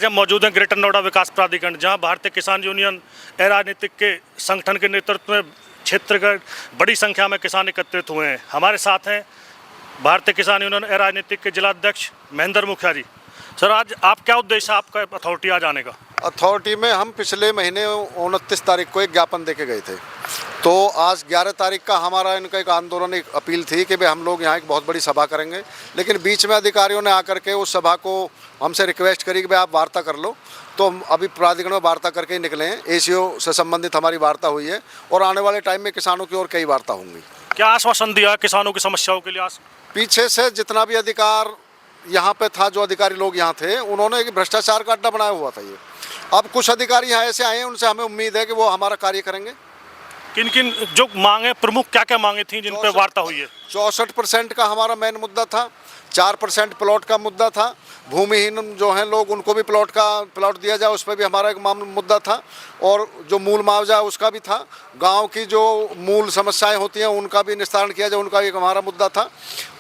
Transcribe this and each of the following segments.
आज हम मौजूद हैं ग्रेटर नोएडा विकास प्राधिकरण, जहां भारतीय किसान यूनियन अराजनीतिक के संगठन के नेतृत्व में क्षेत्र का बड़ी संख्या में किसान एकत्रित हुए हैं। हमारे साथ हैं भारतीय किसान यूनियन अराजनीतिक के जिला अध्यक्ष महेंद्र मुखिया जी। सर, आज आप क्या उद्देश्य आपका अथॉरिटी आज आने का? अथॉरिटी में हम पिछले महीने 29 तारीख को एक ज्ञापन देके गए थे, तो आज 11 तारीख का हमारा इनका एक आंदोलन, एक अपील थी कि भाई हम लोग यहाँ एक बहुत बड़ी सभा करेंगे। लेकिन बीच में अधिकारियों ने आकर के उस सभा को हमसे रिक्वेस्ट करी कि भाई आप वार्ता कर लो, तो हम अभी प्राधिकरण में वार्ता करके ही निकले हैं। एसीओ से संबंधित हमारी वार्ता हुई है और आने वाले टाइम में किसानों की और कई वार्ता होंगी। क्या आश्वासन दिया किसानों की समस्याओं के लिए? पीछे से जितना भी अधिकार यहाँ पे था, जो अधिकारी लोग यहाँ थे, उन्होंने एक भ्रष्टाचार का अड्डा बनाया हुआ था ये। अब कुछ अधिकारी यहाँ ऐसे आए हैं, उनसे हमें उम्मीद है कि वो हमारा कार्य करेंगे। किन किन जो मांगे, प्रमुख क्या क्या मांगे थी जिन पे वार्ता हुई है? 64% का हमारा मेन मुद्दा था, 4% प्लॉट का मुद्दा था, भूमिहीन जो हैं लोग उनको भी प्लॉट दिया जाए, उस पर भी हमारा एक मुद्दा था, और जो मूल मुआवजा उसका भी था। गांव की जो मूल समस्याएं होती हैं उनका भी निस्तारण किया जाए, उनका एक हमारा मुद्दा था,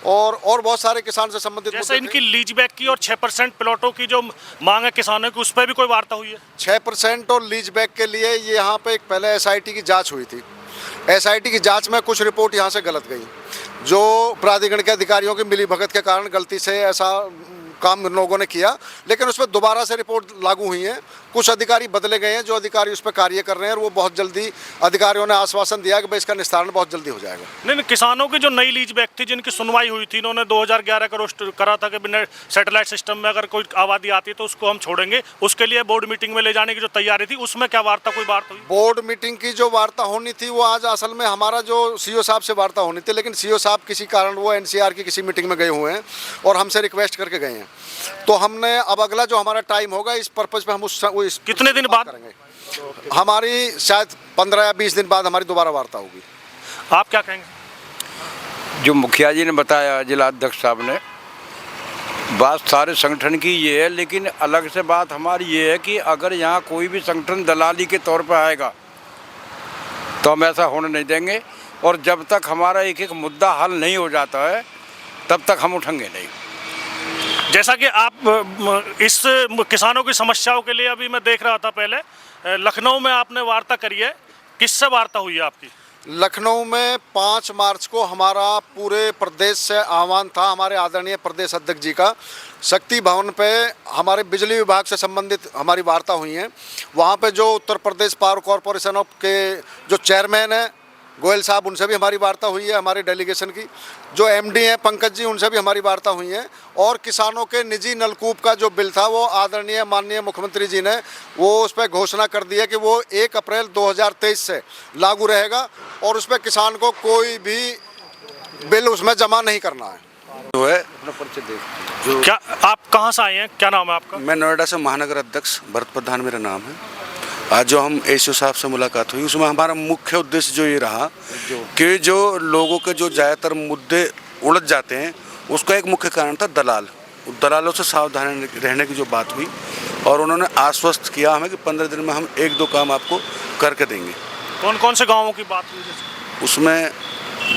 और बहुत सारे किसान से संबंधित जैसे इनकी लीज बैक की और 6% प्लॉटों की जो मांग है किसानों की, उस पर भी कोई वार्ता हुई है? 6% और लीज बैक के लिए ये यहाँ पे एक पहले SIT की जाँच हुई थी। SIT की जाँच में कुछ रिपोर्ट यहाँ से गलत गई, जो प्राधिकरण के अधिकारियों की मिलीभगत के कारण गलती से ऐसा काम लोगों ने किया, लेकिन उस पर दोबारा से रिपोर्ट लागू हुई है। कुछ अधिकारी बदले गए हैं, जो अधिकारी उस पर कार्य कर रहे हैं, और वो बहुत जल्दी अधिकारियों ने आश्वासन दिया कि भाई इसका निस्तारण बहुत जल्दी हो जाएगा। नहीं, किसानों की जो नई लीज बैक थी जिनकी सुनवाई हुई थी, इन्होंने 2011 का रोस्ट करा था कि सैटेलाइट सिस्टम में अगर कोई आबादी आती है तो उसको हम छोड़ेंगे। उसके लिए बोर्ड मीटिंग में ले जाने की जो तैयारी थी, उसमें क्या वार्ता, कोई वार्ता हुई? बोर्ड मीटिंग की जो वार्ता होनी थी वो आज असल में हमारा जो CO साहब से वार्ता होनी थी, लेकिन CO साहब किसी कारण वो NCR की किसी मीटिंग में गए हुए हैं और हमसे रिक्वेस्ट करके गए हैं। तो हमने अब अगला जो हमारा टाइम होगा इस पर्पज पे हम उस कितने दिन बाद करेंगे? हमारी शायद 15 या 20 दिन बाद हमारी दोबारा वार्ता होगी। आप क्या कहेंगे? जो मुखिया जी ने बताया, जिला अध्यक्ष साहब ने, बात सारे संगठन की ये है, लेकिन अलग से बात हमारी ये है कि अगर यहाँ कोई भी संगठन दलाली के तौर पर आएगा तो हम ऐसा होने नहीं देंगे, और जब तक हमारा एक एक मुद्दा हल नहीं हो जाता है तब तक हम उठेंगे नहीं। जैसा कि आप इस किसानों की समस्याओं के लिए, अभी मैं देख रहा था पहले लखनऊ में आपने वार्ता करी है, किससे वार्ता हुई है आपकी? लखनऊ में 5 मार्च को हमारा पूरे प्रदेश से आह्वान था, हमारे आदरणीय प्रदेश अध्यक्ष जी का। शक्ति भवन पे हमारे बिजली विभाग से संबंधित हमारी वार्ता हुई है। वहाँ पे जो उत्तर प्रदेश पावर कॉरपोरेशन के जो चेयरमैन हैं गोयल साहब, उनसे भी हमारी वार्ता हुई है, हमारी डेलीगेशन की। जो MD हैं पंकज जी, उनसे भी हमारी वार्ता हुई है। और किसानों के निजी नलकूप का जो बिल था, वो आदरणीय माननीय मुख्यमंत्री जी ने वो उस पर घोषणा कर दी है कि वो 1 अप्रैल 2023 से लागू रहेगा, और उस पर किसान को कोई भी बिल उसमें जमा नहीं करना है। जो है क्या आप कहाँ से आए हैं, क्या नाम है आपका? मैं नोएडा से महानगर अध्यक्ष भरत प्रधान मेरा नाम है। आज जो हम ACO साहब से मुलाकात हुई, उसमें हमारा मुख्य उद्देश्य जो ये रहा कि जो लोगों के जो ज़्यादातर मुद्दे उलझ जाते हैं, उसका एक मुख्य कारण था दलालों से सावधान रहने की जो बात हुई, और उन्होंने आश्वस्त किया हमें कि 15 दिन में हम 1-2 काम आपको करके देंगे। कौन कौन से गाँवों की बात हुई? उसमें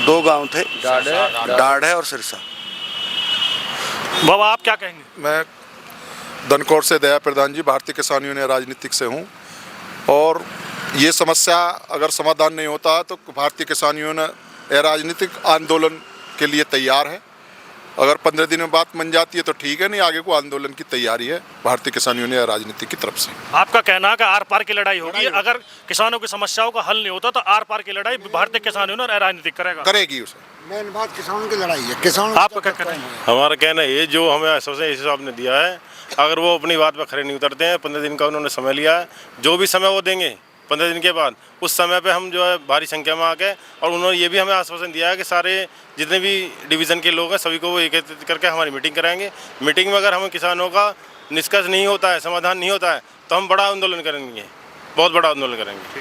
2 गाँव थे, डाढ़े और सिरसा। बाबा, आप क्या कहेंगे? मैं धनकौर से दया प्रधान जी, भारतीय किसान यूनियन राजनीतिक से हूँ, और ये समस्या अगर समाधान नहीं होता तो भारतीय किसान यूनियन राजनीतिक आंदोलन के लिए तैयार है। अगर 15 दिन में बात बन जाती है तो ठीक है, नहीं आगे को आंदोलन की तैयारी है भारतीय किसान यूनियन राजनीतिक की तरफ से। आपका कहना है कि आर पार की लड़ाई होगी, अगर किसानों की समस्याओं का हल नहीं होता तो आर पार की लड़ाई भारतीय किसान यूनियन राजनीतिक करेगी। उसे मेन बात किसानों की लड़ाई है। आपका क्या कहना है? हमारा कहना ये जो हमें आश्वासन इस हिसाब ने दिया है, अगर वो अपनी बात पर खड़े नहीं उतरते हैं, 15 दिन का उन्होंने समय लिया है, जो भी समय वो देंगे 15 दिन के बाद, उस समय पे हम जो है भारी संख्या में आके, और उन्होंने ये भी हमें आश्वासन दिया है कि सारे जितने भी डिवीज़न के लोग हैं सभी को वो एकत्रित करके हमारी मीटिंग कराएंगे। मीटिंग में अगर हमें किसानों का निष्कर्ष नहीं होता है, समाधान नहीं होता है, तो हम बड़ा आंदोलन करेंगे, बहुत बड़ा आंदोलन करेंगे।